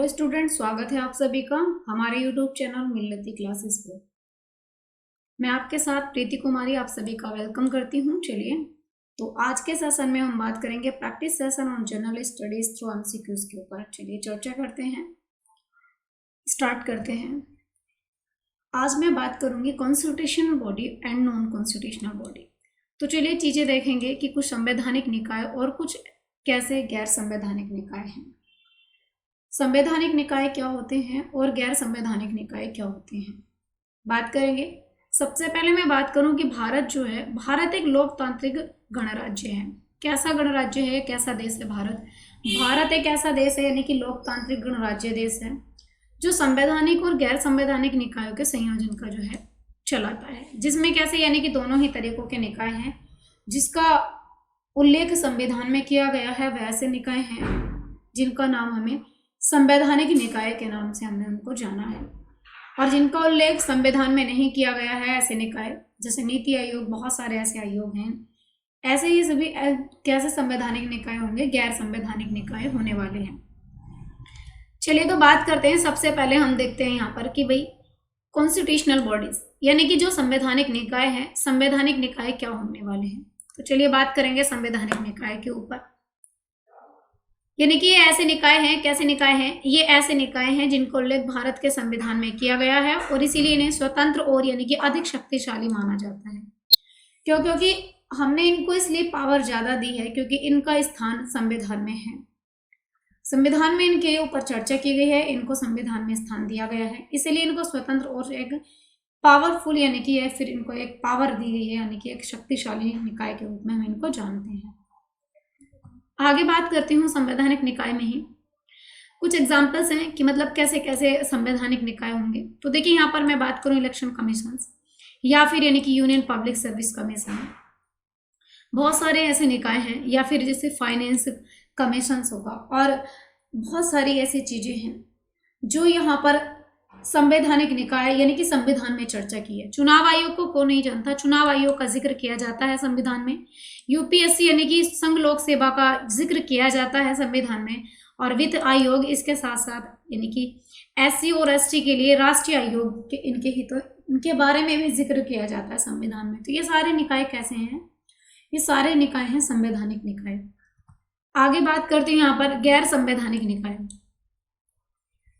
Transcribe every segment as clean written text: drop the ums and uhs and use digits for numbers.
Hello student, स्वागत है आप सभी का हमारे यूट्यूब चैनल मिलती क्लासेस पे। मैं आपके साथ प्रीति कुमारी आप सभी का वेलकम करती हूँ। चलिए, तो आज के सेशन में हम बात करेंगे practice session on general studies through MCQs के ऊपर। चलिए चर्चा करते हैं, स्टार्ट करते हैं। आज मैं बात करूंगी constitutional body and non constitutional body. तो चलिए चीजें देखेंगे कि कुछ संवैधानिक निकाय और कुछ कैसे गैर संवैधानिक निकाय हैं। संवैधानिक निकाय क्या होते हैं और गैर संवैधानिक निकाय क्या होते हैं, बात करेंगे। सबसे पहले मैं बात करूं कि भारत जो है, भारत एक लोकतांत्रिक गणराज्य है। कैसा गणराज्य है, कैसा देश है भारत? भारत एक ऐसा देश है यानी कि लोकतांत्रिक गणराज्य देश है जो संवैधानिक और गैर संवैधानिक निकायों के संयोजन का जो है चलाता है। जिसमें कैसे यानी कि दोनों ही तरीकों के निकाय हैं जिसका उल्लेख संविधान में किया गया है। वैसे निकाय हैं जिनका नाम हमें संवैधानिक निकाय के नाम से हमने उनको जाना है, और जिनका उल्लेख संविधान में नहीं किया गया है ऐसे निकाय जैसे नीति आयोग, बहुत सारे ऐसे आयोग हैं। ऐसे ही सभी कैसे संवैधानिक निकाय होंगे, गैर संवैधानिक निकाय होने वाले हैं। चलिए तो बात करते हैं। सबसे पहले हम देखते हैं यहाँ पर कि भाई कॉन्स्टिट्यूशनल बॉडीज यानी कि जो संवैधानिक निकाय है, संवैधानिक निकाय क्या होने वाले हैं। तो चलिए बात करेंगे संवैधानिक निकाय के ऊपर। यानी कि ये ऐसे निकाय हैं, कैसे निकाय हैं? ये ऐसे निकाय हैं जिनको उल्लेख भारत के संविधान में किया गया है और इसीलिए इन्हें स्वतंत्र और यानी कि अधिक शक्तिशाली माना जाता है। क्योंकि हमने इनको इसलिए पावर ज्यादा दी है क्योंकि इनका स्थान संविधान में है। संविधान में इनके ऊपर चर्चा की गई है, इनको संविधान में स्थान दिया गया है, इसलिए इनको स्वतंत्र और एक पावरफुल यानी कि फिर इनको एक पावर दी गई है, यानी कि एक शक्तिशाली निकाय के रूप में हम इनको जानते हैं। आगे बात करती हूँ संवैधानिक निकाय में ही कुछ एग्जाम्पल्स हैं कि मतलब कैसे कैसे संवैधानिक निकाय होंगे। तो देखिए यहाँ पर मैं बात करूँ इलेक्शन कमीशन या फिर यानी कि यूनियन पब्लिक सर्विस कमीशन, बहुत सारे ऐसे निकाय हैं, या फिर जैसे फाइनेंस कमीशन होगा, और बहुत सारी ऐसी चीजें हैं जो यहाँ पर संवैधानिक निकाय यानी कि संविधान में चर्चा की है। चुनाव आयोग को कौन नहीं जानता, चुनाव आयोग का जिक्र किया जाता है संविधान में। यूपीएससी यानी कि संघ लोक सेवा का जिक्र किया जाता है संविधान में, और वित्त आयोग इसके साथ साथ यानी कि एससी और एसटी के लिए राष्ट्रीय आयोग के इनके हितों इनके बारे में भी जिक्र किया जाता है संविधान में। तो ये सारे निकाय कैसे हैं? ये सारे निकाय हैं संवैधानिक निकाय। आगे बात करते हैं यहाँ पर गैर संवैधानिक निकाय।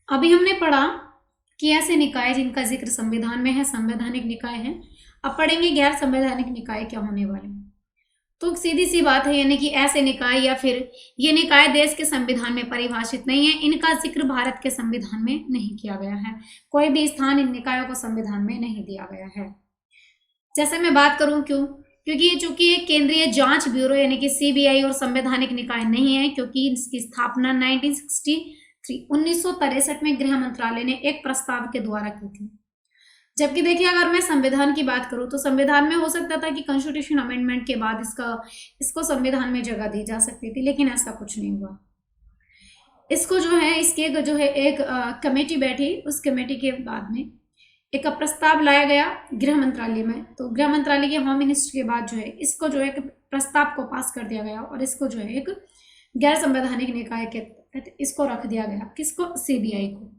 अभी हमने पढ़ा कि ऐसे निकाय जिनका जिक्र संविधान में है संवैधानिक निकाय है। अब पढ़ेंगे गैर संवैधानिक निकाय क्या होने वाले हैं। तो सीधी सी बात है यानी कि ऐसे निकाय या फिर ये निकाय देश के संविधान में परिभाषित नहीं है, इनका जिक्र भारत के संविधान में नहीं किया गया है, कोई भी स्थान इन निकायों को संविधान में नहीं दिया गया है। जैसे मैं बात करूं क्योंकि ये चूंकि एक केंद्रीय जांच ब्यूरो यानी कि सीबीआई और संवैधानिक निकाय नहीं है, क्योंकि इसकी स्थापना 1963 में गृह मंत्रालय ने एक प्रस्ताव के द्वारा की थी। जबकि देखिए अगर मैं संविधान की बात करूं तो संविधान में हो सकता था कि कॉन्स्टिट्यूशन अमेंडमेंट के बाद इसको संविधान में जगह दी जा सकती थी, लेकिन ऐसा कुछ नहीं हुआ। इसको जो है इसके जो है एक कमेटी बैठी, उस कमेटी के बाद में एक प्रस्ताव लाया गया गृह मंत्रालय में। तो गृह मंत्रालय के होम मिनिस्टर के बाद जो है इसको जो है एक प्रस्ताव को पास कर दिया गया और इसको जो है एक गैर संवैधानिक निकाय के तहत इसको रख दिया गया। किसको? सीबीआई को।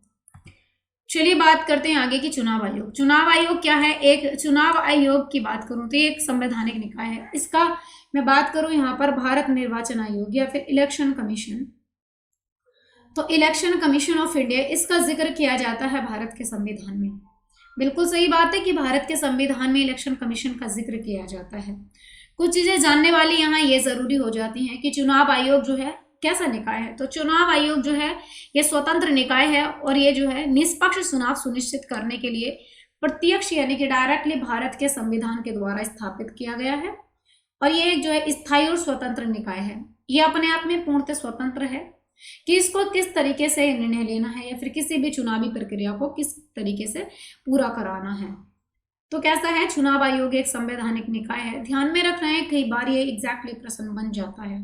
चलिए बात करते हैं आगे की चुनाव आयोग। चुनाव आयोग क्या है? एक चुनाव आयोग की बात करूं तो ये एक संवैधानिक निकाय है। इसका मैं बात करूं यहाँ पर भारत निर्वाचन आयोग या फिर इलेक्शन कमीशन, तो इलेक्शन कमीशन ऑफ इंडिया, इसका जिक्र किया जाता है भारत के संविधान में। बिल्कुल सही बात है कि भारत के संविधान में इलेक्शन कमीशन का जिक्र किया जाता है। कुछ चीजें जानने वाली यहाँ ये जरूरी हो जाती हैं कि चुनाव आयोग जो है कैसा निकाय है। तो चुनाव आयोग जो है ये स्वतंत्र निकाय है और ये जो है निष्पक्ष चुनाव सुनिश्चित करने के लिए प्रत्यक्ष यानी कि डायरेक्टली भारत के संविधान के द्वारा स्थापित किया गया है, और ये एक जो है स्थायी और स्वतंत्र निकाय है। ये अपने आप में पूर्णतः स्वतंत्र है कि इसको किस तरीके से निर्णय लेना है या फिर किसी भी चुनावी प्रक्रिया को किस तरीके से पूरा कराना है। तो कैसा है? चुनाव आयोग एक संवैधानिक निकाय है। ध्यान में रखना है, कई बार ये एग्जैक्टली प्रश्न बन जाता है।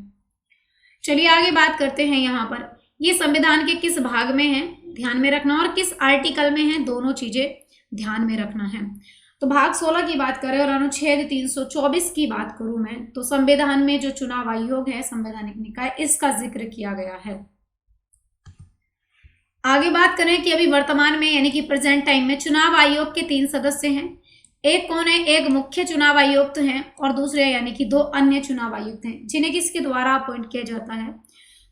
चलिए आगे बात करते हैं यहाँ पर ये संविधान के किस भाग में है, ध्यान में रखना, और किस आर्टिकल में है, दोनों चीजें ध्यान में रखना है। तो भाग 16 की बात करें और अनुच्छेद 324 की बात करूं मैं, तो संविधान में जो चुनाव आयोग है संवैधानिक निकाय, इसका जिक्र किया गया है। आगे बात करें कि अभी वर्तमान में यानी कि प्रेजेंट टाइम में चुनाव आयोग के 3 सदस्य हैं। एक कौन है, एक मुख्य चुनाव आयुक्त हैं और दूसरे यानी कि 2 अन्य चुनाव आयुक्त हैं, जिन्हें किसके द्वारा अपॉइंट किया जाता है।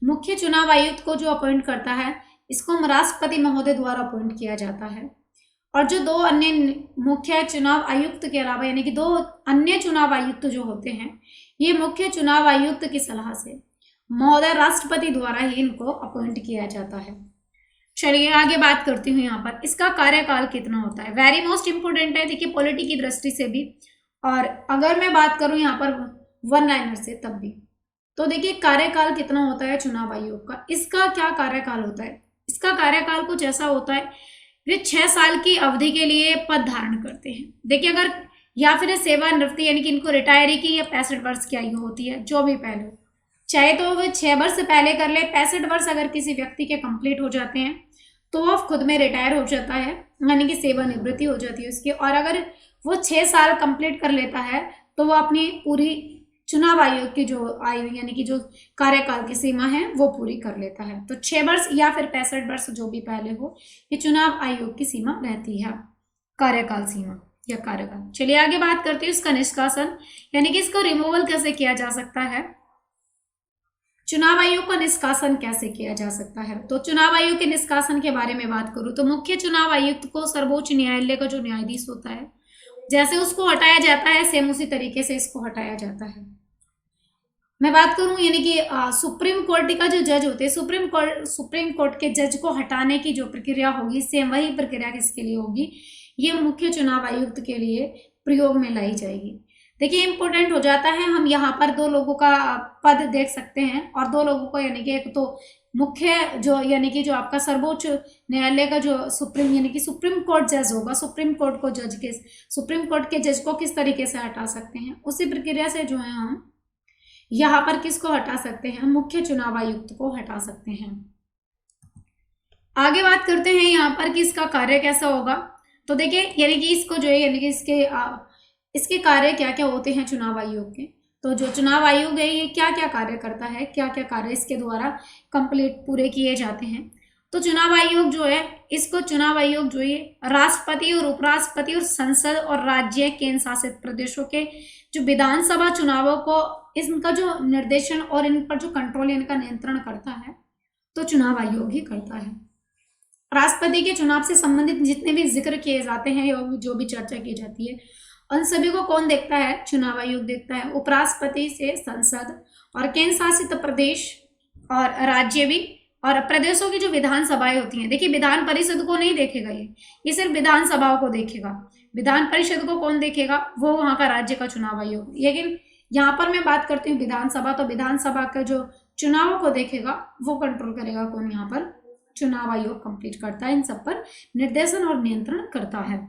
मुख्य चुनाव आयुक्त को जो अपॉइंट करता है इसको राष्ट्रपति महोदय द्वारा अपॉइंट किया जाता है। और जो 2 अन्य मुख्य चुनाव आयुक्त के अलावा यानी कि 2 अन्य चुनाव आयुक्त जो होते हैं, ये मुख्य चुनाव आयुक्त की सलाह से महोदय राष्ट्रपति द्वारा ही इनको अपॉइंट किया जाता है। चलिए आगे बात करती हूँ। यहाँ पर इसका कार्यकाल कितना होता है, वेरी मोस्ट इंपोर्टेंट है, देखिए पॉलिटी की दृष्टि से भी, और अगर मैं बात करूँ यहाँ पर वन लाइनर से तब भी। तो देखिए कार्यकाल कितना होता है चुनाव आयोग का, इसका क्या कार्यकाल होता है। इसका कार्यकाल कुछ ऐसा होता है, वे 6 साल की अवधि के लिए पद धारण करते हैं। देखिए अगर या फिर सेवानिवृत्ति यानी कि इनको रिटायरी की या 65 वर्ष की आयु होती है, जो भी पहले हो, चाहे तो वो 6 वर्ष पहले कर ले। 65 वर्ष अगर किसी व्यक्ति के कंप्लीट हो जाते हैं तो वो खुद में रिटायर हो जाता है, यानी कि सेवानिवृत्ति हो जाती है उसकी। और अगर वो 6 साल कंप्लीट कर लेता है तो वो अपनी पूरी चुनाव आयोग की जो आयु यानी कि जो कार्यकाल की सीमा है वो पूरी कर लेता है। तो 6 वर्ष या फिर 65 वर्ष जो भी पहले हो, ये चुनाव आयोग की सीमा रहती है, कार्यकाल सीमा या कार्यकाल। चलिए आगे बात करते हैं इसका निष्कासन यानी कि इसको रिमूवल कैसे किया जा सकता है। चुनाव आयोग का निष्कासन कैसे किया जा सकता है, तो चुनाव आयोग के निष्कासन के बारे में बात करूं तो मुख्य चुनाव आयुक्त को सर्वोच्च न्यायालय का जो न्यायाधीश होता है, जैसे उसको हटाया जाता है सेम उसी तरीके से इसको हटाया जाता है। मैं बात करूं यानी कि सुप्रीम कोर्ट का जो जज होते हैं, सुप्रीम कोर्ट के जज को हटाने की जो प्रक्रिया होगी सेम वही प्रक्रिया किसके लिए होगी, ये मुख्य चुनाव आयुक्त के लिए प्रयोग में लाई जाएगी। देखिए इंपॉर्टेंट हो जाता है, हम यहाँ पर 2 लोगों का पद देख सकते हैं और 2 लोगों को यानी कि एक तो मुख्य जो यानी कि जो आपका सर्वोच्च न्यायालय का जो सुप्रीम यानी कि सुप्रीम कोर्ट जज होगा, सुप्रीम कोर्ट के जज को किस तरीके से हटा सकते हैं, उसी प्रक्रिया से जो है हम यहाँ पर किसको हटा सकते हैं, मुख्य चुनाव आयुक्त को हटा सकते हैं। आगे बात करते हैं यहाँ पर कि इसका कार्य कैसा होगा। तो देखिए यानी कि इसको जो है यानी कि इसके कार्य क्या क्या होते हैं चुनाव आयोग के। तो जो चुनाव आयोग है ये क्या क्या कार्य करता है, क्या क्या कार्य इसके द्वारा कंप्लीट पूरे किए जाते हैं। तो चुनाव आयोग जो है ये राष्ट्रपति और उपराष्ट्रपति और संसद और राज्य केंद्र शासित प्रदेशों के जो विधानसभा चुनावों को इनका जो निर्देशन और इन पर जो कंट्रोल इनका नियंत्रण करता है तो चुनाव आयोग ही करता है। राष्ट्रपति के चुनाव से संबंधित जितने भी जिक्र किए जाते हैं या जो भी चर्चा की जाती है उन सभी को कौन देखता है, चुनाव आयोग देखता है। उपराष्ट्रपति से संसद और केंद्र शासित प्रदेश और राज्य भी और प्रदेशों की जो विधानसभाएं होती हैं, देखिए विधान परिषद को नहीं देखेगा ये सिर्फ विधानसभाओं को देखेगा। विधान परिषद को कौन देखेगा, वो वहाँ का राज्य का चुनाव आयोग। लेकिन यहाँ पर मैं बात करती हूँ विधानसभा, तो विधानसभा का जो चुनाव को देखेगा वो कंट्रोल करेगा कौन, यहाँ पर चुनाव आयोग कंप्लीट करता है, इन सब पर निर्देशन और नियंत्रण करता है।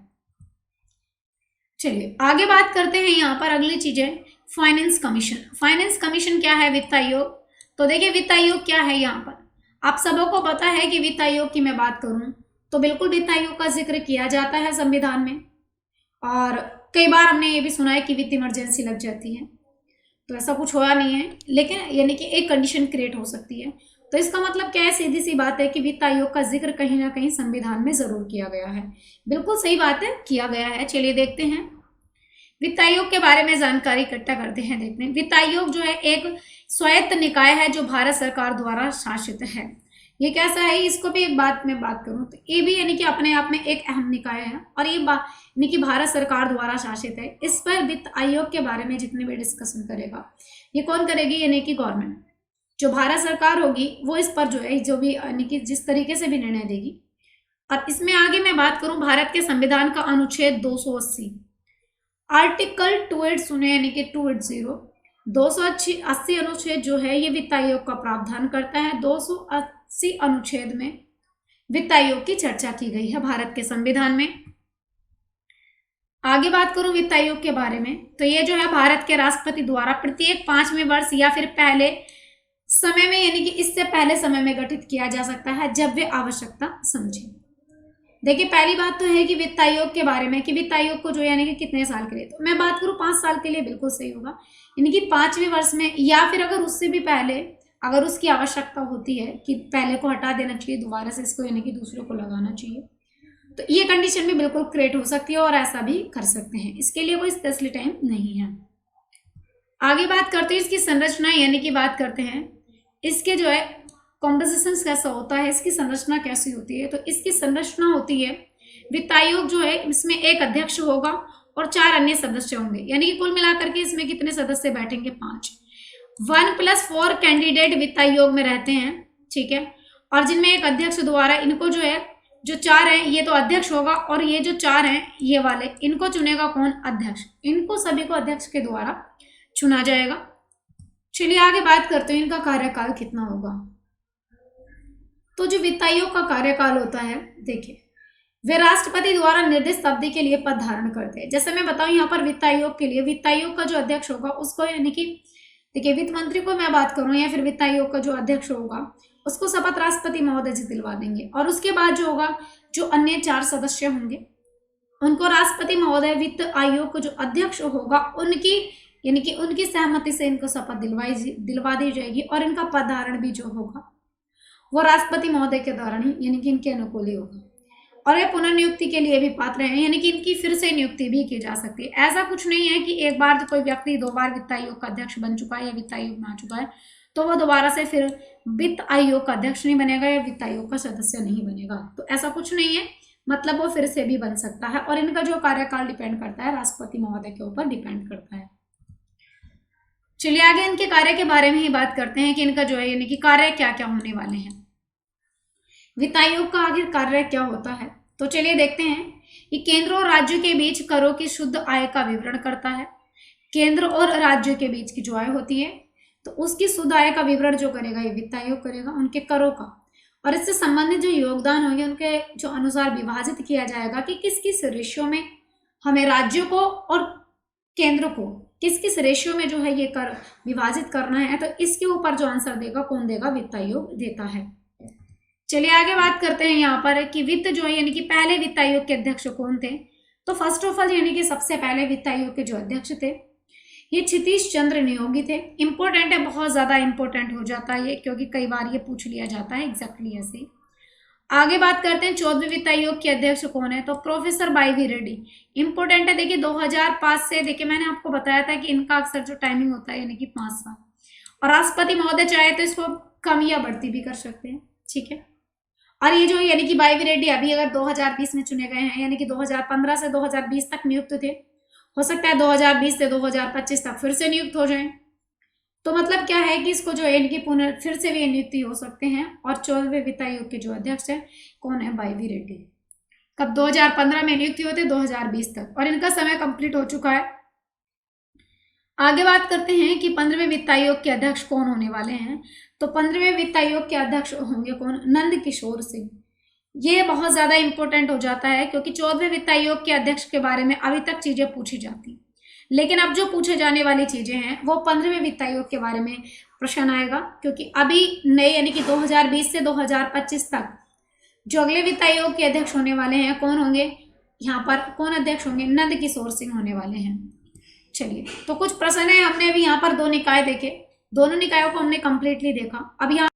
चलिए आगे बात करते हैं यहाँ पर अगली चीजें, फाइनेंस कमीशन। फाइनेंस कमीशन क्या है, वित्त आयोग। तो देखिए वित्त आयोग क्या है, यहाँ पर आप सबको पता है कि वित्त आयोग की मैं बात करूं तो बिल्कुल वित्त आयोग का जिक्र किया जाता है संविधान में, और कई बार हमने ये भी सुना है कि वित्त इमरजेंसी लग जाती है, तो ऐसा कुछ हुआ नहीं है, लेकिन यानी कि एक कंडीशन क्रिएट हो सकती है। तो इसका मतलब क्या है, सीधी सी बात है कि वित्त आयोग का जिक्र कहीं ना कहीं संविधान में जरूर किया गया है। बिल्कुल सही बात है, किया गया है। चलिए देखते हैं वित्त आयोग के बारे में जानकारी इकट्ठा करते हैं। देखते हैं वित्त आयोग जो है एक स्वायत्त निकाय है जो भारत सरकार द्वारा शासित है। ये कैसा है, इसको भी एक बात में बात करूं तो ये भी यानी कि अपने आप में एक अहम निकाय है और ये यानी कि भारत सरकार द्वारा शासित है। इस पर वित्त आयोग के बारे में जितने भी डिस्कशन करेगा ये कौन करेगी, यानी कि गवर्नमेंट, जो भारत सरकार होगी वो इस पर जो है जो भी यानी कि जिस तरीके से भी निर्णय देगी। और इसमें आगे मैं बात करूं भारत के संविधान का अनुच्छेद 280 आर्टिकल 280 सुने यानी कि 280 अनुच्छेद जो है ये वित्त आयोग का प्रावधान करता है। 280 अनुच्छेद में वित्त आयोग की चर्चा की गई है भारत के संविधान में। आगे बात करूं वित्त आयोग के बारे में तो ये जो है भारत के राष्ट्रपति द्वारा प्रत्येक 5वें वर्ष या फिर पहले समय में यानी कि इससे पहले समय में गठित किया जा सकता है जब वे आवश्यकता समझे। देखिए पहली बात तो है कि वित्त आयोग के बारे में कि वित्त आयोग को जो यानी कि कितने साल के लिए, तो मैं बात करूं 5 साल के लिए बिल्कुल सही होगा, यानी कि 5वें वर्ष में या फिर अगर उससे भी पहले अगर उसकी आवश्यकता होती है कि पहले को हटा देना चाहिए, दोबारा से इसको यानी कि दूसरे को लगाना चाहिए, तो ये कंडीशन भी बिल्कुल क्रिएट हो सकती है और ऐसा भी कर सकते हैं। इसके लिए कोई स्पेशली टाइम नहीं है। आगे बात करते हैं इसकी संरचना, यानी कि बात करते हैं इसके जो है कॉम्पोजिशन कैसा होता है, इसकी संरचना कैसी होती है। तो इसकी संरचना होती है, वित्त आयोग जो है इसमें एक अध्यक्ष होगा और 4 अन्य सदस्य होंगे, यानी कि कुल मिलाकर के इसमें कितने सदस्य बैठेंगे, 5। 1+4 कैंडिडेट वित्त आयोग में रहते हैं, ठीक है, और जिनमें एक अध्यक्ष द्वारा इनको जो है, जो 4 हैं ये तो अध्यक्ष होगा और ये जो 4 हैं ये वाले, इनको चुनेगा कौन, अध्यक्ष। इनको सभी को अध्यक्ष के द्वारा चुना जाएगा। चलिए आगे बात करते हैं इनका कार्यकाल कितना होगा। तो जो वित्त आयोग का कार्यकाल होता है, देखिए वे राष्ट्रपति द्वारा निर्दिष्ट अवधि के लिए पद धारण करते हैं। जैसे मैं बताऊं यहाँ पर वित्त आयोग के लिए, वित्त आयोग का जो अध्यक्ष होगा उसको, यानी कि देखिए वित्त मंत्री को मैं बात करूं या फिर वित्त आयोग का जो अध्यक्ष होगा उसको शपथ राष्ट्रपति महोदय जी दिलवा देंगे, और उसके बाद जो होगा, जो अन्य 4 सदस्य होंगे उनको राष्ट्रपति महोदय वित्त आयोग का जो अध्यक्ष होगा उनकी, यानी कि उनकी सहमति से इनको शपथ दिलवा दी जाएगी, और इनका पद धारण भी जो होगा वो राष्ट्रपति महोदय के द्वारा ही, यानी कि इनके अनुकूल ही होगा। और वे पुनर्नियुक्ति के लिए भी पात्र हैं, यानी कि इनकी फिर से नियुक्ति भी की जा सकती है। ऐसा कुछ नहीं है कि एक बार कोई व्यक्ति 2 बार वित्त आयोग का अध्यक्ष बन चुका है या वित्त आयोग में आ चुका है तो वो दोबारा से फिर वित्त आयोग का अध्यक्ष नहीं बनेगा या वित्त आयोग का सदस्य नहीं बनेगा। तो ऐसा कुछ नहीं है, मतलब वो फिर से भी बन सकता है, और इनका जो कार्यकाल डिपेंड करता है राष्ट्रपति महोदय के ऊपर डिपेंड करता है। चलिए आगे इनके कार्य के बारे में ही बात करते हैं कि इनका जो है, यानी कि कार्य क्या क्या होने वाले हैं। वित्त आयोग का आखिर कार्य क्या होता है, तो चलिए देखते हैं। ये केंद्र और राज्यों के बीच करों की शुद्ध आय का विवरण करता है। केंद्र और राज्यों के बीच की जो आय होती है तो उसकी शुद्ध आय का विवरण जो करेगा ये वित्त आयोग करेगा, उनके करों का, और इससे संबंधित जो योगदान होंगे उनके जो अनुसार विभाजित किया जाएगा कि किस किस रेशियो में हमें राज्यों को और केंद्र को किस किस रेशियो में जो है ये कर विभाजित करना है। तो इसके ऊपर जो आंसर देगा कौन देगा, वित्त आयोग देता है। चलिए आगे बात करते हैं यहाँ पर कि वित्त जो है, यानी कि पहले वित्त आयोग के अध्यक्ष कौन थे। तो फर्स्ट ऑफ ऑल यानी कि सबसे पहले वित्त आयोग के जो अध्यक्ष थे ये क्षितिज चंद्र नियोगी थे। इंपॉर्टेंट है, बहुत ज्यादा इंपॉर्टेंट हो जाता है ये, क्योंकि कई बार ये पूछ लिया जाता है एग्जैक्टली ऐसे। आगे बात करते हैं 14वें वित्त आयोग के अध्यक्ष कौन है, तो प्रोफेसर वाई.वी. रेड्डी। इंपॉर्टेंट है, देखिए 2005 से, देखिए मैंने आपको बताया था कि इनका अक्सर जो टाइमिंग होता है यानी कि 5 साल, और राष्ट्रपति महोदय चाहे तो इसको कम या बढ़ती भी कर सकते हैं, ठीक है। और ये जो यानी कि वाई.वी. रेड्डी अभी अगर 2020 में चुने गए हैं, यानी कि 2015 से 2020 तक नियुक्त थे, हो सकता है 2020 से 2025 तक फिर से नियुक्त हो जाएं। तो मतलब क्या है कि इसको जो है इनकी फिर से भी नियुक्ति हो सकते हैं। और 14वें वित्त आयोग के जो अध्यक्ष है कौन है, वाई.वी. रेड्डी। कब, 2015 में नियुक्ति होते 2020 तक, और इनका समय कंप्लीट हो चुका है। आगे बात करते हैं कि 15वें वित्त आयोग के अध्यक्ष कौन होने वाले हैं। तो 15वें वित्त आयोग के अध्यक्ष होंगे कौन, नंद किशोर सिंह। ये बहुत ज्यादा इंपॉर्टेंट हो जाता है क्योंकि 14वें वित्त आयोग के अध्यक्ष के बारे में अभी तक चीजें पूछी जाती, लेकिन अब जो पूछे जाने वाली चीजें हैं वो 15वें वित्त आयोग के बारे में प्रश्न आएगा, क्योंकि अभी नए यानी कि 2020 से 2025 तक जो अगले वित्त आयोग के अध्यक्ष होने वाले हैं कौन होंगे, यहाँ पर कौन अध्यक्ष होंगे, नंद किशोर सिंह होने वाले हैं। चलिए, तो कुछ प्रश्न है, हमने अभी यहाँ पर 2 निकाय देखे, दोनों निकायों को हमने कंप्लीटली देखा। अब यहाँ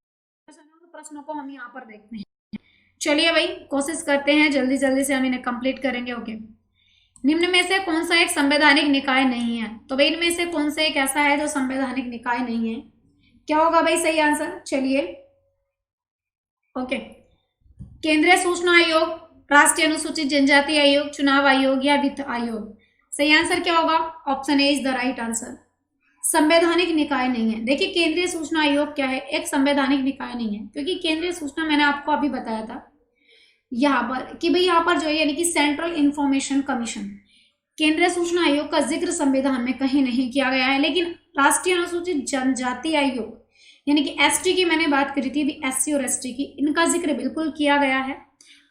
प्रश्नों को हम यहाँ पर देखते हैं। चलिए भाई, कोशिश करते हैं जल्दी जल्दी से हम इन्हें कंप्लीट करेंगे। ओके, निम्न में से कौन सा एक संवैधानिक निकाय नहीं है। तो भाई इनमें से कौन सा एक ऐसा है जो संवैधानिक निकाय नहीं है, क्या होगा भाई सही आंसर। चलिए ओके, केंद्रीय सूचना आयोग, राष्ट्रीय अनुसूचित जनजाति आयोग, चुनाव आयोग या वित्त आयोग। सही आंसर क्या होगा, option A is the right answer. संवैधानिक निकाय नहीं है। देखिए केंद्रीय सूचना आयोग क्या है, एक संवैधानिक निकाय नहीं है, क्योंकि केंद्रीय सूचना मैंने आपको अभी बताया था यहाँ पर कि भाई यहाँ पर जो है यानी कि सेंट्रल इंफॉर्मेशन कमीशन, केंद्रीय सूचना आयोग का जिक्र संविधान में कहीं नहीं किया गया है। लेकिन राष्ट्रीय अनुसूचित जनजाति आयोग यानी कि एसटी की मैंने बात करी थी, भी एससी और एसटी की, इनका जिक्र बिल्कुल किया गया है,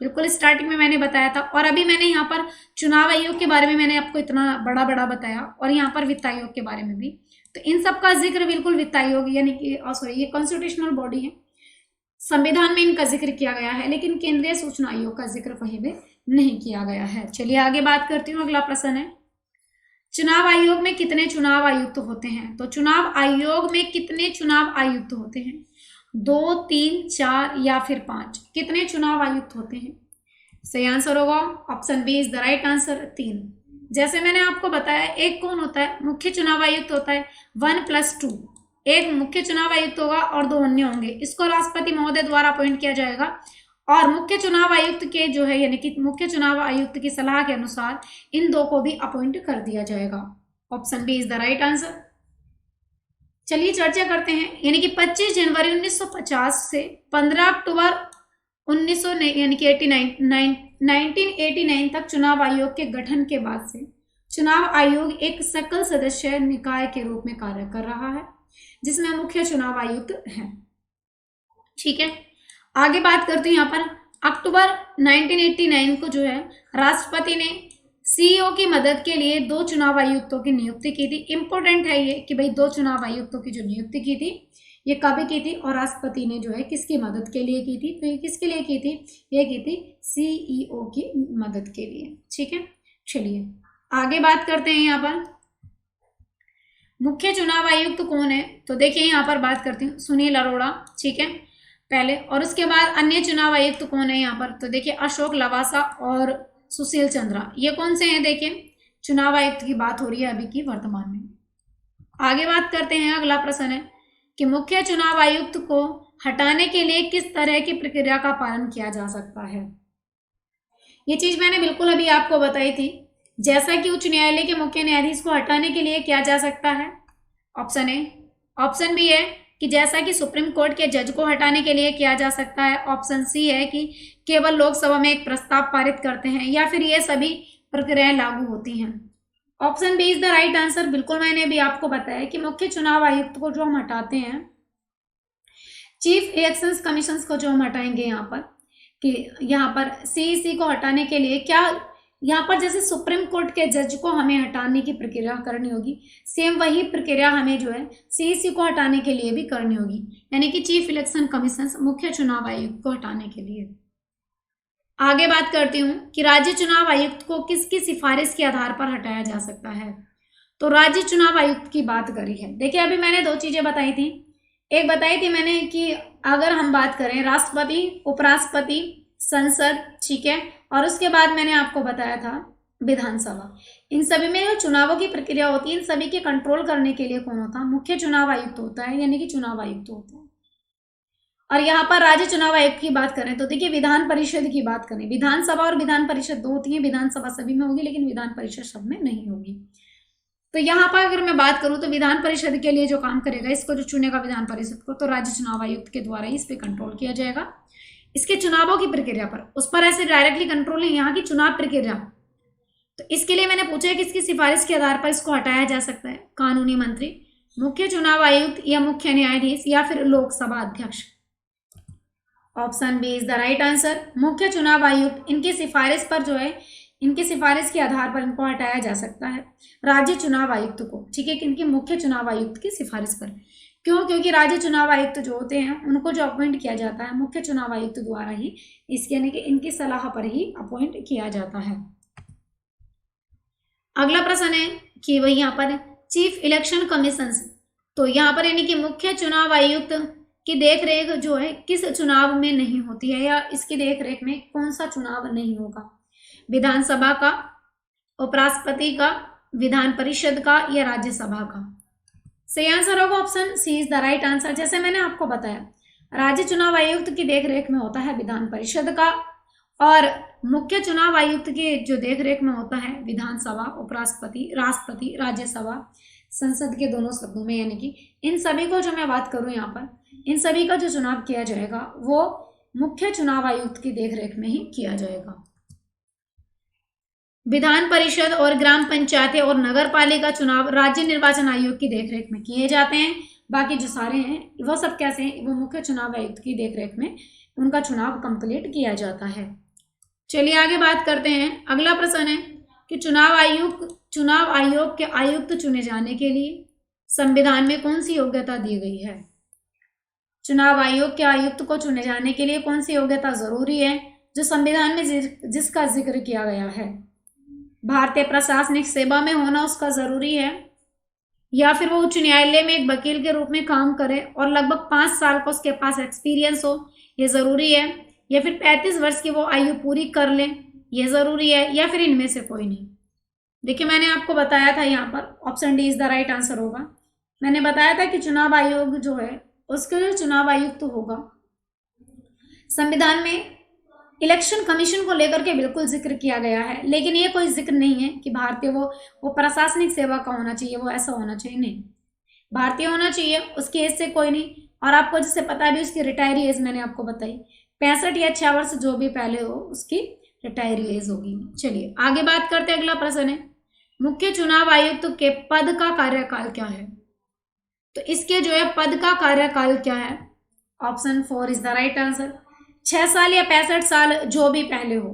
बिल्कुल स्टार्टिंग में मैंने बताया था। और अभी मैंने यहाँ पर चुनाव आयोग के बारे में मैंने आपको इतना बड़ा बड़ा बताया, और यहाँ पर वित्त आयोग के बारे में भी। तो इन सब का जिक्र बिल्कुल वित्त आयोग यानी कि सॉरी ये कॉन्स्टिट्यूशनल बॉडी है, संविधान में इनका जिक्र किया गया है, लेकिन केंद्रीय सूचना आयोग का जिक्र कहीं भी नहीं किया गया है। चलिए आगे बात करती हूँ, अगला प्रश्न है चुनाव आयोग में कितने चुनाव आयुक्त होते हैं? तो चुनाव आयोग में कितने चुनाव आयुक्त होते हैं? 2, 3, 4 या फिर 5? कितने चुनाव आयुक्त होते हैं? सही आंसर होगा option B is the right answer, 3। जैसे मैंने आपको बताया, एक कौन होता है? मुख्य चुनाव आयुक्त होता है, 1+2। एक मुख्य चुनाव आयुक्त होगा और 2 अन्य होंगे। इसको राष्ट्रपति महोदय द्वारा अपॉइंट किया जाएगा और मुख्य चुनाव आयुक्त के जो है यानी कि मुख्य चुनाव आयुक्त की सलाह के अनुसार इन 2 को भी अपॉइंट कर दिया जाएगा। Option B is the right answer. चलिए चर्चा करते हैं, यानी कि 25 जनवरी 1950 से 15 अक्टूबर 1989 तक चुनाव आयोग के गठन के बाद से चुनाव आयोग एक सकल सदस्य निकाय के रूप में कार्य कर रहा है, जिसमें मुख्य चुनाव आयुक्त है। ठीक है, आगे बात करते हैं। यहाँ पर अक्टूबर 1989 को जो है राष्ट्रपति ने सीईओ की मदद के लिए 2 चुनाव आयुक्तों की नियुक्ति की थी। इंपॉर्टेंट है ये कि भाई 2 चुनाव आयुक्तों की जो नियुक्ति की थी ये कब की थी और राष्ट्रपति ने जो है किसकी मदद के लिए की थी? तो ये किसके लिए की थी? ये की थी सीईओ की मदद के लिए। ठीक है, चलिए आगे बात करते हैं। यहाँ पर मुख्य चुनाव आयुक्त कौन है? तो देखिए यहाँ पर बात करती हूँ, सुनील अरोड़ा। ठीक है, पहले, और उसके बाद अन्य चुनाव आयुक्त कौन है यहाँ पर? तो देखिए अशोक लवासा और सुशील चंद्रा, ये कौन से हैं? देखिए चुनाव आयुक्त की बात हो रही है अभी की वर्तमान में। आगे बात करते हैं, अगला प्रश्न है कि मुख्य चुनाव आयुक्त को हटाने के लिए किस तरह की प्रक्रिया का पालन किया जा सकता है? ये चीज मैंने बिल्कुल अभी आपको बताई थी। जैसा कि उच्च न्यायालय के मुख्य न्यायाधीश को हटाने के लिए किया जा सकता है, ऑप्शन ए। ऑप्शन बी है कि जैसा कि सुप्रीम कोर्ट के जज को हटाने के लिए किया जा सकता है। ऑप्शन सी है कि केवल लोकसभा में एक प्रस्ताव पारित करते हैं, या फिर ये सभी प्रक्रियाएं लागू होती हैं। Option B is the right answer. बिल्कुल मैंने भी आपको बताया कि मुख्य चुनाव आयुक्त को जो हम हटाते हैं, चीफ इलेक्शन कमीशन को जो हम हटाएंगे यहाँ पर, कि यहाँ पर सीईसी को हटाने के लिए क्या, यहाँ पर जैसे सुप्रीम कोर्ट के जज को हमें हटाने की प्रक्रिया करनी होगी, सेम वही प्रक्रिया हमें जो है सीईसी को हटाने के लिए भी करनी होगी, यानी कि चीफ इलेक्शन कमीशन मुख्य चुनाव आयुक्त को हटाने के लिए। आगे बात करती हूँ कि राज्य चुनाव आयुक्त को किसकी सिफारिश के आधार पर हटाया जा सकता है? तो राज्य चुनाव आयुक्त की बात करी है। देखिए अभी मैंने 2 चीजें बताई थी। एक बताई थी मैंने कि अगर हम बात करें राष्ट्रपति, उपराष्ट्रपति, संसद, ठीक है, और उसके बाद मैंने आपको बताया था विधानसभा। इन सभी में जो चुनावों की प्रक्रिया होती है, इन सभी के कंट्रोल करने के लिए कौन होता है? मुख्य चुनाव आयुक्त होता है, यानी कि चुनाव आयुक्त होता है। और यहाँ पर राज्य चुनाव आयुक्त की बात करें तो देखिए विधान परिषद की बात करें, विधानसभा और विधान परिषद 2 होती है। विधानसभा सभी में होगी लेकिन विधान परिषद सब में नहीं होगी। तो यहाँ पर अगर मैं बात करूँ तो विधान परिषद के लिए जो काम करेगा, इसको जो चुनेगा विधान परिषद को, तो राज्य चुनाव आयुक्त के द्वारा ही इस पर कंट्रोल किया जाएगा। इसके चुनावों की प्रक्रिया पर, उस पर ऐसे डायरेक्टली कंट्रोल नहीं, यहाँ की चुनाव प्रक्रिया। तो इसके लिए मैंने पूछा है कि इसकी सिफारिश के आधार पर इसको हटाया जा सकता है। कानूनी मंत्री, मुख्य चुनाव आयुक्त, या मुख्य न्यायाधीश, या फिर लोकसभा अध्यक्ष। Option B is the right answer. मुख्य चुनाव आयुक्त, इनकी सिफारिश पर जो है, इनकी सिफारिश के आधार पर इनको हटाया जा सकता है, राज्य चुनाव आयुक्त को। ठीक है, कि इनके मुख्य चुनाव आयुक्त की सिफारिश पर। क्यों? क्योंकि राज्य चुनाव आयुक्त जो होते हैं उनको जो अपॉइंट किया जाता है मुख्य चुनाव आयुक्त द्वारा ही, इसके यानी कि इनकी सलाह पर ही अपॉइंट किया जाता है। अगला प्रश्न है कि वही यहाँ पर चीफ इलेक्शन कमीशन, तो यहाँ पर यानी कि मुख्य चुनाव आयुक्त की देखरेख जो है किस चुनाव में नहीं होती है, या इसकी देखरेख में कौन सा चुनाव नहीं होगा? विधानसभा का, उपराष्ट्रपति का, विधान परिषद का, या राज्यसभा का? सही आंसर होगा option C is the right answer. जैसे मैंने आपको बताया, राज्य चुनाव आयुक्त की देखरेख में होता है विधान परिषद का, और मुख्य चुनाव आयुक्त के जो देखरेख में होता है विधानसभा, उपराष्ट्रपति, राष्ट्रपति, राज्यसभा, संसद के दोनों सदनों में। यानी कि इन सभी को जो मैं बात करूं यहाँ पर, इन सभी का जो चुनाव किया जाएगा वो मुख्य चुनाव आयुक्त की देखरेख में ही किया जाएगा। विधान परिषद और ग्राम पंचायतें और नगर पालिका चुनाव राज्य निर्वाचन आयोग की देखरेख में किए जाते हैं। बाकी जो सारे हैं वो सब कैसे हैं? वो मुख्य चुनाव आयुक्त की देखरेख में उनका चुनाव कंप्लीट किया जाता है। चलिए आगे बात करते हैं। अगला प्रश्न है कि चुनाव आयोग के आयुक्त चुने जाने के लिए संविधान में कौन सी योग्यता दी गई है? चुनाव आयोग के आयुक्त को चुने जाने के लिए कौन सी योग्यता जरूरी है जो संविधान में जिसका जिक्र किया गया है? भारतीय प्रशासनिक सेवा में होना उसका जरूरी है, या फिर वो उच्च न्यायालय में एक वकील के रूप में काम करे और लगभग 5 साल का उसके पास एक्सपीरियंस हो, ये जरूरी है, या फिर 35 वर्ष की वो आयु पूरी कर ले, ये जरूरी है, या फिर इनमें से कोई नहीं। देखिए मैंने आपको बताया था यहाँ पर option D is the right answer होगा। मैंने बताया था कि चुनाव आयोग जो है उसके जो चुनाव आयुक्त तो होगा, संविधान में इलेक्शन कमीशन को लेकर के बिल्कुल जिक्र किया गया है, लेकिन ये कोई जिक्र नहीं है कि भारतीय वो प्रशासनिक सेवा का होना चाहिए, वो ऐसा होना चाहिए, नहीं, भारतीय होना चाहिए, उसकी एज से कोई नहीं। और आपको जिससे पता है भी उसकी रिटायरी एज मैंने आपको बताई, 65 या 6 वर्ष जो भी पहले हो उसकी रिटायरी एज होगी। चलिए आगे बात करते हैं, अगला प्रश्न है मुख्य चुनाव आयुक्त के पद का कार्यकाल क्या है। तो इसके जो है पद का कार्यकाल क्या है, option 4 is the right answer. 6 साल या 65 साल जो भी पहले हो।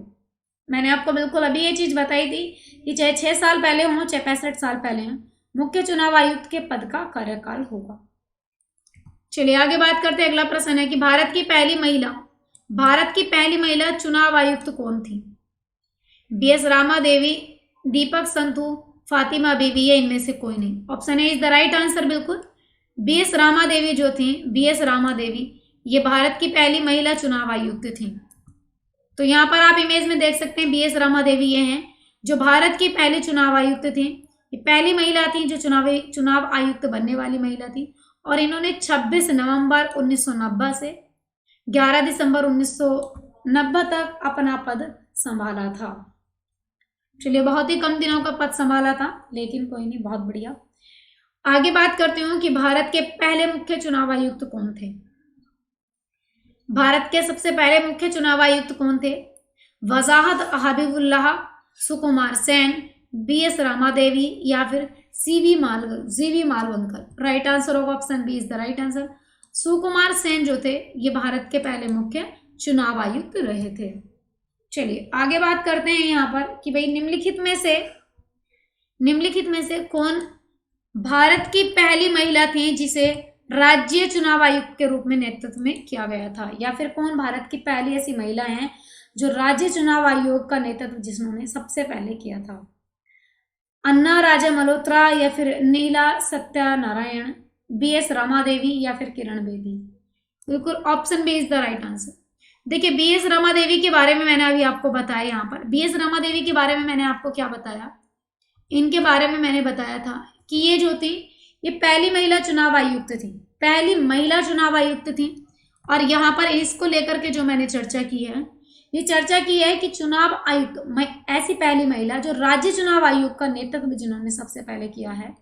मैंने आपको बिल्कुल अभी ये चीज बताई थी कि चाहे 6 साल पहले हो चाहे 65 साल पहले हो, मुख्य चुनाव आयुक्त के पद का कार्यकाल होगा। चलिए आगे बात करते हैं, अगला प्रश्न है कि भारत की पहली महिला चुनाव आयुक्त कौन थी। BS रामा देवी, दीपक संधू, फातिमा बीबी, या इनमें से कोई नहीं। Option A is the right answer. बिल्कुल BS रामा देवी जो थी, BS रामा देवी ये भारत की पहली महिला चुनाव आयुक्त थी। तो यहाँ पर आप इमेज में देख सकते हैं BS रामा देवी ये हैं जो भारत की पहली चुनाव आयुक्त थी। ये पहली महिला थी जो चुनाव आयुक्त बनने वाली महिला थी, और इन्होंने 26 नवंबर 1990 से 11 दिसंबर 1990 तक अपना पद संभाला था। चलिए बहुत ही कम दिनों का पद संभाला था, लेकिन कोई नहीं, बहुत बढ़िया। आगे बात करती हूँ कि भारत के पहले मुख्य चुनाव आयुक्त कौन थे। भारत के सबसे पहले मुख्य चुनाव आयुक्त कौन थे। वजाहत हबीबुल्लाह, सुकुमार सेन, BS रामा देवी, या फिर जीवी मालवंकर। राइट आंसर होगा option B is the right answer. Sukumar Sen जो थे ये भारत के पहले मुख्य चुनाव आयुक्त रहे थे। चलिए आगे बात करते हैं यहाँ पर कि भाई निम्नलिखित में से कौन भारत की पहली महिला थी जिसे राज्य चुनाव आयुक्त के रूप में नेतृत्व में किया गया था, या फिर कौन भारत की पहली ऐसी महिला है जो राज्य चुनाव आयोग का नेतृत्व जिन्होंने सबसे पहले किया था। अन्ना राजा मल्होत्रा, या फिर नीला सत्यनारायण, BS रामा देवी, या फिर किरण बेदी। बिल्कुल option B is the right answer. देखिए BS रामा देवी के बारे में मैंने अभी आपको बताया, यहाँ पर BS रामा देवी के बारे में मैंने आपको क्या बताया, इनके बारे में मैंने बताया था कि ये जो थी ये पहली महिला चुनाव आयुक्त थी, और यहाँ पर इसको लेकर के जो मैंने चर्चा की है कि चुनाव आयुक्त ऐसी पहली महिला जो राज्य चुनाव आयोग का नेतृत्व जिन्होंने सबसे पहले किया है।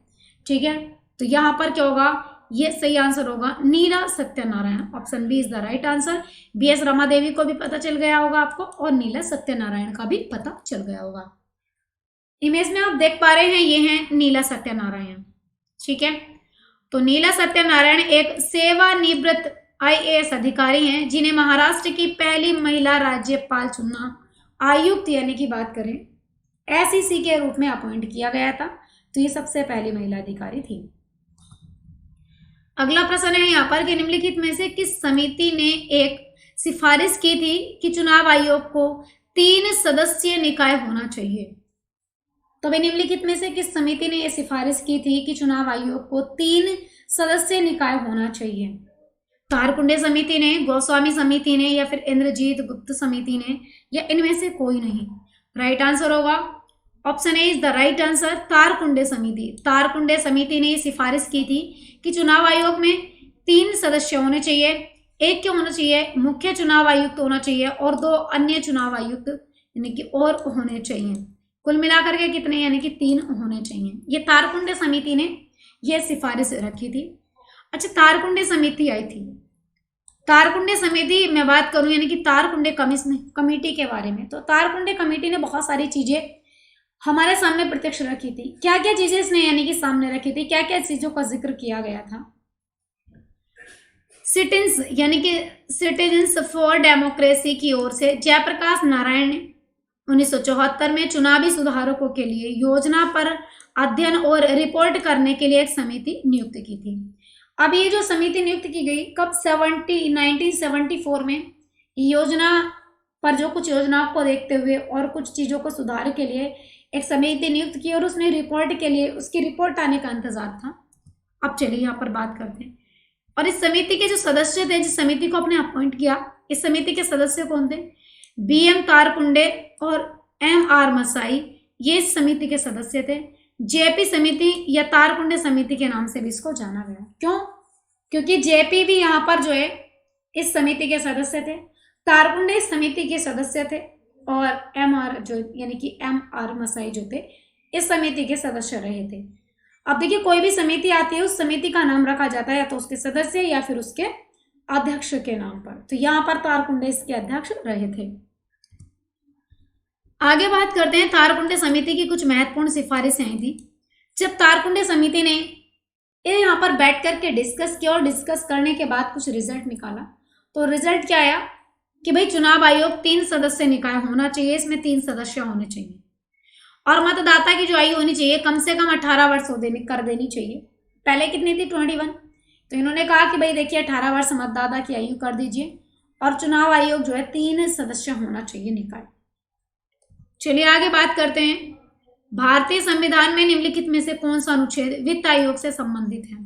ठीक है, तो यहाँ पर क्या होगा, ये सही आंसर होगा Neela Satyanarayan. Option B is the right answer. BS Rama Devi को भी पता चल गया होगा आपको, और नीला सत्यनारायण का भी पता चल गया होगा। इमेज में आप देख पा रहे हैं ये हैं नीला सत्यनारायण। ठीक है, तो नीला सत्यनारायण एक सेवानिवृत्त IAS अधिकारी हैं जिन्हें महाराष्ट्र की पहली महिला राज्यपाल चुनाव आयुक्त यानी कि बात करें SEC के रूप में अपॉइंट किया गया था। तो ये सबसे पहली महिला अधिकारी थी। अगला प्रश्न है यहाँ पर कि निम्नलिखित में से किस समिति ने एक सिफारिश की थी कि चुनाव आयोग को 3 सदस्यीय निकाय होना चाहिए। तो भाई निम्नलिखित में से किस समिति ने यह सिफारिश की थी कि चुनाव आयोग को 3 सदस्यीय निकाय होना चाहिए। तारकुंडे समिति ने, गोस्वामी समिति ने, या फिर इंद्रजीत गुप्त समिति ने, या इनमें से कोई नहीं। राइट आंसर होगा option A is the right answer, Tarkunde समिति। तारकुंडे समिति ने सिफारिश की थी कि चुनाव आयोग में 3 सदस्य होने चाहिए। एक क्या होना चाहिए, मुख्य चुनाव आयुक्त होना चाहिए, और 2 अन्य चुनाव आयुक्त यानी कि और होने चाहिए। कुल मिलाकर के कितने, यानी कि 3 होने चाहिए। ये तारकुंडे समिति ने यह सिफारिश रखी थी। अच्छा, तारकुंडे समिति आई थी। तारकुंडे समिति मैं बात करूं यानी कि तारकुंडे कमेटी के बारे में, तो तारकुंडे कमेटी ने बहुत सारी चीजें हमारे सामने प्रत्यक्ष रखी थी। क्या क्या चीजें इसने यानी कि सामने रखी थी, क्या क्या चीजों का जिक्र किया गया था। सिटिजन्स यानी कि सिटीजन्स फॉर डेमोक्रेसी की ओर से जयप्रकाश नारायण ने 1974 में चुनावी सुधारकों के लिए योजना पर अध्ययन और रिपोर्ट करने के लिए एक समिति नियुक्त की थी। अब ये जो समिति नियुक्त की गई कब, 1974 में योजना पर जो कुछ योजनाओं को देखते हुए और कुछ चीज़ों को सुधार के लिए एक समिति नियुक्त की और उसने रिपोर्ट के लिए उसकी रिपोर्ट आने का इंतजार था। अब चलिए यहाँ पर बात करते हैं। और इस समिति के जो सदस्य थे, जिस समिति को आपने अपॉइंट किया, इस समिति के सदस्य कौन थे? BM तारकुंडे और MR मसाई, ये इस समिति के सदस्य थे। JP समिति या तारकुंडे समिति के नाम से भी इसको जाना गया। क्यों? क्योंकि JP भी यहाँ पर जो है इस समिति के सदस्य थे, तारकुंडे इस समिति के सदस्य थे और MR जो यानी कि MR मसाई जो थे इस समिति के सदस्य रहे थे। अब देखिए, कोई भी समिति आती है उस समिति का नाम रखा जाता है या तो उसके सदस्य या फिर उसके अध्यक्ष के नाम पर। तो यहाँ पर तारकुंडे इसके अध्यक्ष रहे थे। आगे बात करते हैं, तारकुंडे समिति की कुछ महत्वपूर्ण सिफारिशें आई थी। जब तारकुंडे समिति ने यहाँ पर बैठ करके डिस्कस किया और डिस्कस करने के बाद कुछ रिजल्ट निकाला, तो रिजल्ट क्या आया कि भाई चुनाव आयोग 3 सदस्य निकाय होना चाहिए, इसमें 3 सदस्य होने चाहिए और मतदाता की जो आयु होनी चाहिए कम से कम 18 वर्ष कर देनी चाहिए। पहले कितनी थी? 21। तो इन्होंने कहा कि भाई देखिए 18 वर्ष मतदाता की आयु कर दीजिए और चुनाव आयोग जो है 3 सदस्य होना चाहिए निकाय। चलिए आगे बात करते हैं, भारतीय संविधान में निम्नलिखित में से कौन सा अनुच्छेद वित्त आयोग से संबंधित है?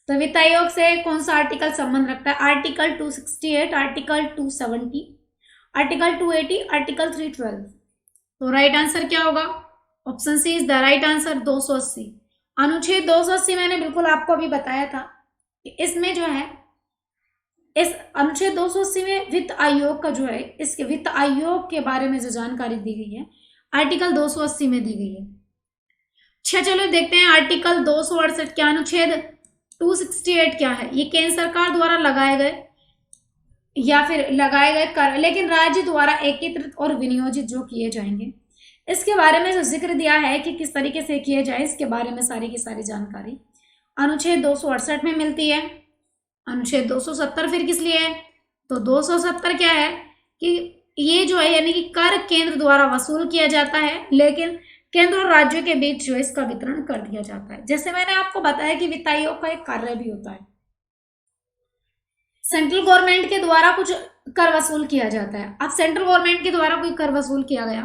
तो वित्त आयोग से कौन सा आर्टिकल संबंध रखता है? Article 268, article 270, article 280, article 312। तो राइट आंसर क्या होगा? Option C is the right answer, 280। अनुच्छेद 280 मैंने बिल्कुल आपको अभी बताया था कि इसमें जो है इस अनुच्छेद 280 में वित्त आयोग का जो है, इसके वित्त आयोग के बारे में जो जानकारी दी गई है आर्टिकल 280 में दी गई है। अच्छा चलो देखते हैं आर्टिकल 268 क्या, अनुच्छेद 268 क्या है? ये केंद्र सरकार द्वारा लगाए गए या फिर लगाए गए कर, लेकिन राज्य द्वारा एकीकृत और विनियोजित जो किए जाएंगे, इसके बारे में जो जिक्र दिया है कि किस तरीके से किए जाए, इसके बारे में सारी की सारी जानकारी अनुच्छेद 268 में मिलती है। अनुच्छेद 270 फिर किस लिए है? तो 270 क्या है कि ये जो है यानी कि कर केंद्र द्वारा वसूल किया जाता है, लेकिन केंद्र और राज्यों के बीच जो है इसका वितरण कर दिया जाता है। जैसे मैंने आपको बताया कि वित्त आयोग का एक कार्य भी होता है, सेंट्रल गवर्नमेंट के द्वारा कुछ कर वसूल किया जाता है। अब सेंट्रल गवर्नमेंट के द्वारा कोई कर वसूल किया गया,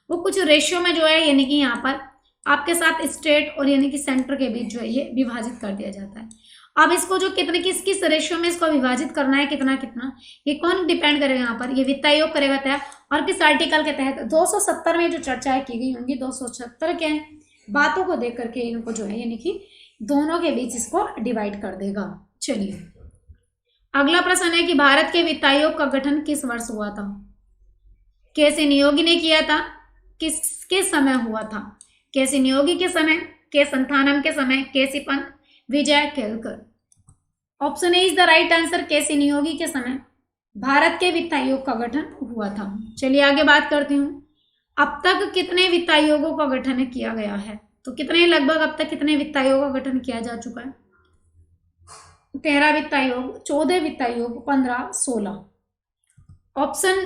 वो कुछ रेशियो में जो है यानी कि यहाँ पर आपके साथ स्टेट और यानी कि सेंटर के बीच जो है ये विभाजित कर दिया जाता है। अब इसको जो कितने किस रेशियो में इसको विभाजित करना है, कितना कितना, ये कौन डिपेंड करेगा? यहाँ पर ये वित्त आयोग करेगा तय। और किस आर्टिकल के तहत? 270 में जो चर्चाएं की गई होंगी 270 के बातों को देख करके इनको जो है यानी कि दोनों के बीच इसको डिवाइड कर देगा। चलिए अगला प्रश्न है कि भारत के वित्त आयोग का गठन किस वर्ष हुआ था? के.सी. नियोगी ने किया था? किसके समय हुआ था? के.सी. नियोगी के समय, के संथानम के समय, K C. Pant, Vijay Kelkar. Option A is the right answer, K C. Neogy के समय भारत के वित्त आयोग का गठन हुआ था। चलिए आगे बात करती हूँ, अब तक कितने वित्त आयोगों का गठन किया गया है? तो कितने, लगभग अब तक कितने वित्त आयोगों का गठन किया जा चुका है? 13 वित्त आयोग, 14 वित्त आयोग, 15, 16। Option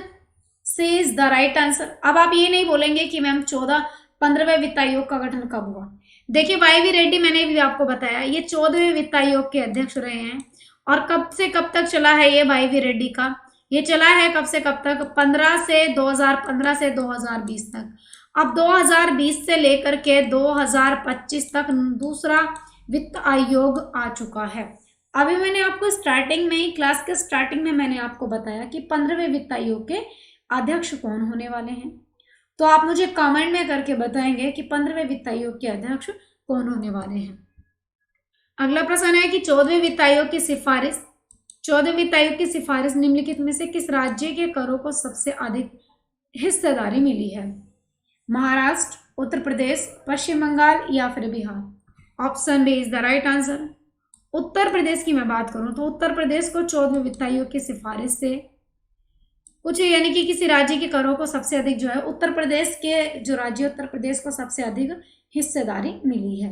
C is the right answer. अब आप ये नहीं बोलेंगे कि मैम 15वें वित्त आयोग का गठन कब हुआ। देखिए वाई.वी. रेड्डी, मैंने भी आपको बताया, ये 14वें वित्त आयोग के अध्यक्ष रहे हैं। और कब से कब तक चला है ये वाई.वी. रेड्डी का? ये चला है कब से कब तक? 2015 से 2020 तक। अब 2020 से लेकर के 2025 तक दूसरा वित्त आयोग आ चुका है। अभी मैंने आपको स्टार्टिंग में ही, क्लास के स्टार्टिंग में मैंने आपको बताया कि 15वें वित्त आयोग के अध्यक्ष कौन होने वाले हैं। तो आप मुझे कमेंट में करके बताएंगे कि 15वें वित्त आयोग के अध्यक्ष कौन होने वाले हैं। अगला प्रश्न है कि 14वें वित्त आयोग की सिफारिश, 14वें वित्त आयोग की सिफारिश निम्नलिखित में से किस राज्य के करों को सबसे अधिक हिस्सेदारी मिली है? महाराष्ट्र, उत्तर प्रदेश, पश्चिम बंगाल या फिर Bihar. Option B is the right answer. Uttar Pradesh की मैं बात करूं तो उत्तर प्रदेश को 14वें वित्त आयोग की सिफारिश से कुछ यानी कि किसी राज्य के करों को सबसे अधिक जो है उत्तर प्रदेश के जो राज्य उत्तर प्रदेश को सबसे अधिक हिस्सेदारी मिली है।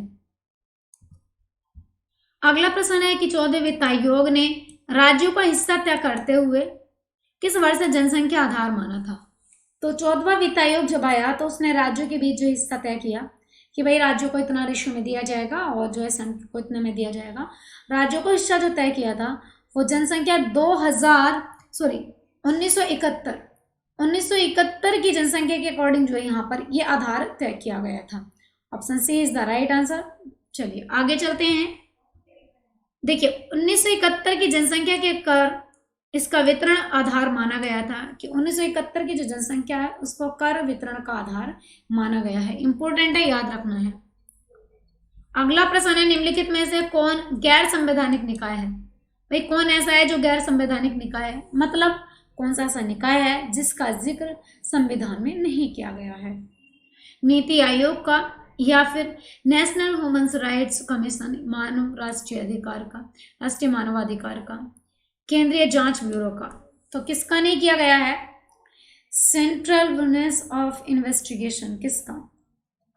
अगला प्रश्न है कि 14वें वित्त आयोग ने राज्यों का हिस्सा तय करते हुए किस वर्ष से जनसंख्या आधार माना था? तो 14वां वित्त आयोग जब आया तो उसने राज्यों के बीच जो हिस्सा तय किया कि भाई राज्यों को इतना रेशियो में दिया जाएगा और जो है सेंटर को इतने में दिया जाएगा। राज्यों को हिस्सा जो तय किया था वो जनसंख्या 1971 1971 की जनसंख्या के अकॉर्डिंग जो है यहाँ पर ये आधार तय किया गया था। Option C is the right answer. चलिए आगे चलते हैं। देखिए 1971 की जनसंख्या के कर इसका वितरण आधार माना गया था कि 1971 की जो जनसंख्या है उसको कर वितरण का आधार माना गया है। इंपॉर्टेंट है, याद रखना है। अगला प्रश्न है, निम्नलिखित में से कौन गैर संवैधानिक निकाय है? भाई कौन ऐसा है जो गैर संवैधानिक निकाय है? मतलब कौन सा ऐसा निकाय है जिसका जिक्र संविधान में नहीं किया गया है? नीति आयोग का, या फिर नेशनल ह्यूमन राइट्स कमीशन, मानव राष्ट्रीय अधिकार का, राष्ट्रीय मानवाधिकार का, केंद्रीय जांच ब्यूरो का? तो किसका नहीं किया गया है? सेंट्रल ब्यूरो ऑफ इन्वेस्टिगेशन, किसका?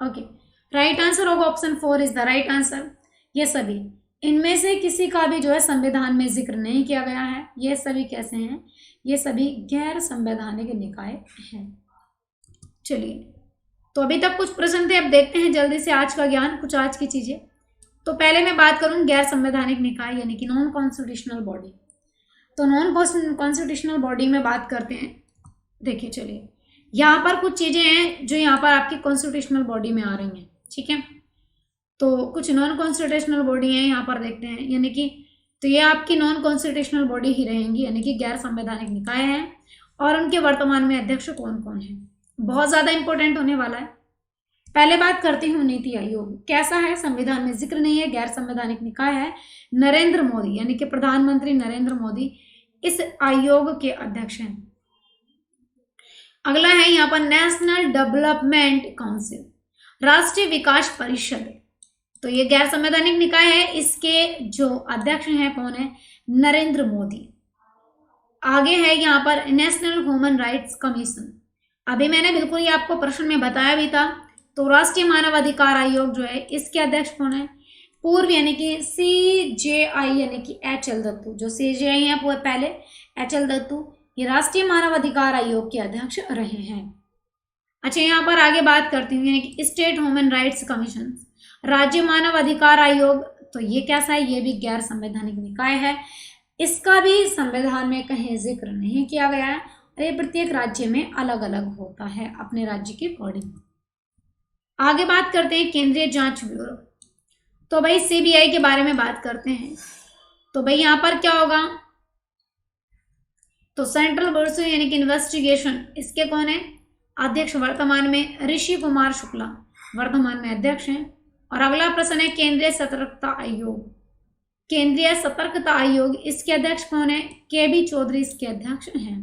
ओके, राइट आंसर होगा option 4 is the right answer. ये सभी, इनमें से किसी का भी जो है संविधान में जिक्र नहीं किया गया है। ये सभी कैसे हैं? ये सभी गैर संवैधानिक निकाय हैं। चलिए, तो अभी तक कुछ प्रश्न थे, अब देखते हैं जल्दी से आज का ज्ञान, कुछ आज की चीजें। तो पहले मैं बात करूं गैर संवैधानिक निकाय यानी कि नॉन कॉन्स्टिट्यूशनल बॉडी। तो नॉन कॉन्स्टिट्यूशनल बॉडी में बात करते हैं। देखिए चलिए, यहाँ पर कुछ चीजें हैं जो यहाँ पर आपकी कॉन्स्टिट्यूशनल बॉडी में आ रही हैं, ठीक है। तो कुछ नॉन कॉन्स्टिट्यूशनल बॉडी हैं, यहाँ पर देखते हैं, यानी कि तो ये आपकी नॉन कॉन्स्टिट्यूशनल बॉडी ही रहेंगी, यानी कि गैर संवैधानिक निकाय हैं। और उनके वर्तमान में अध्यक्ष कौन कौन है, बहुत ज्यादा इंपॉर्टेंट होने वाला है। पहले बात करती हूँ नीति आयोग कैसा है, संविधान में जिक्र नहीं है, गैर संवैधानिक निकाय है। नरेंद्र मोदी यानी कि प्रधानमंत्री नरेंद्र मोदी इस आयोग के अध्यक्ष हैं। अगला है यहाँ पर नेशनल डेवलपमेंट काउंसिल, राष्ट्रीय विकास परिषद। तो ये गैर संवैधानिक निकाय है, इसके जो अध्यक्ष हैं कौन है? नरेंद्र मोदी। आगे है यहाँ पर नेशनल ह्यूमन राइट्स कमीशन। अभी मैंने बिल्कुल ये आपको प्रश्न में बताया भी था। तो राष्ट्रीय मानव अधिकार आयोग जो है इसके अध्यक्ष कौन है? पूर्व यानी कि CJI यानी कि HL दत्तू, जो CJI है वो पहले HL दत्तू, ये राष्ट्रीय मानव अधिकार आयोग के अध्यक्ष रहे हैं। अच्छा, यहाँ पर आगे बात करती हूँ, यानी कि स्टेट ह्यूमन राइट्स कमीशन, राज्य मानव अधिकार आयोग। तो ये कैसा है? ये भी गैर संवैधानिक निकाय है, इसका भी संविधान में कहीं जिक्र नहीं किया गया है। ये प्रत्येक राज्य में अलग अलग होता है अपने राज्य के अकॉर्डिंग। आगे बात करते हैं केंद्रीय जांच ब्यूरो। तो भाई CBI के बारे में बात करते हैं। तो भाई यहाँ पर क्या होगा? तो सेंट्रल ब्यूरो यानी कि इन्वेस्टिगेशन, इसके कौन है? अध्यक्ष वर्तमान में ऋषि कुमार शुक्ला वर्तमान में अध्यक्ष हैं। और अगला प्रश्न है केंद्रीय सतर्कता आयोग। केंद्रीय सतर्कता आयोग, इसके अध्यक्ष कौन है? KB चौधरी इसके अध्यक्ष हैं।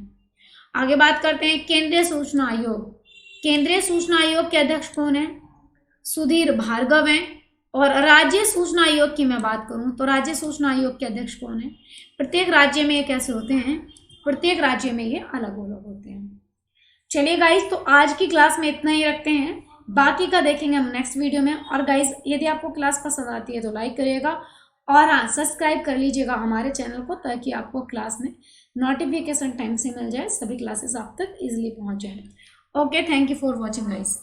आगे बात करते हैं केंद्रीय सूचना आयोग। केंद्रीय सूचना आयोग के अध्यक्ष कौन है? सुधीर भार्गव हैं। और राज्य सूचना आयोग की मैं बात करूं तो राज्य सूचना आयोग के अध्यक्ष कौन है? प्रत्येक राज्य में ये कैसे होते हैं? प्रत्येक राज्य में ये अलग अलग होते हैं। चलिए गाइज, तो आज की क्लास में इतना ही रखते हैं, बाकी का देखेंगे हम नेक्स्ट वीडियो में। और गाइज, यदि आपको क्लास पसंद आती है तो लाइक करिएगा और हाँ, सब्सक्राइब कर लीजिएगा हमारे चैनल को, ताकि आपको क्लास में नोटिफिकेशन टाइम से मिल जाए, सभी क्लासेस आप तक इजीली पहुंच जाए। Okay, thank you for watching guys.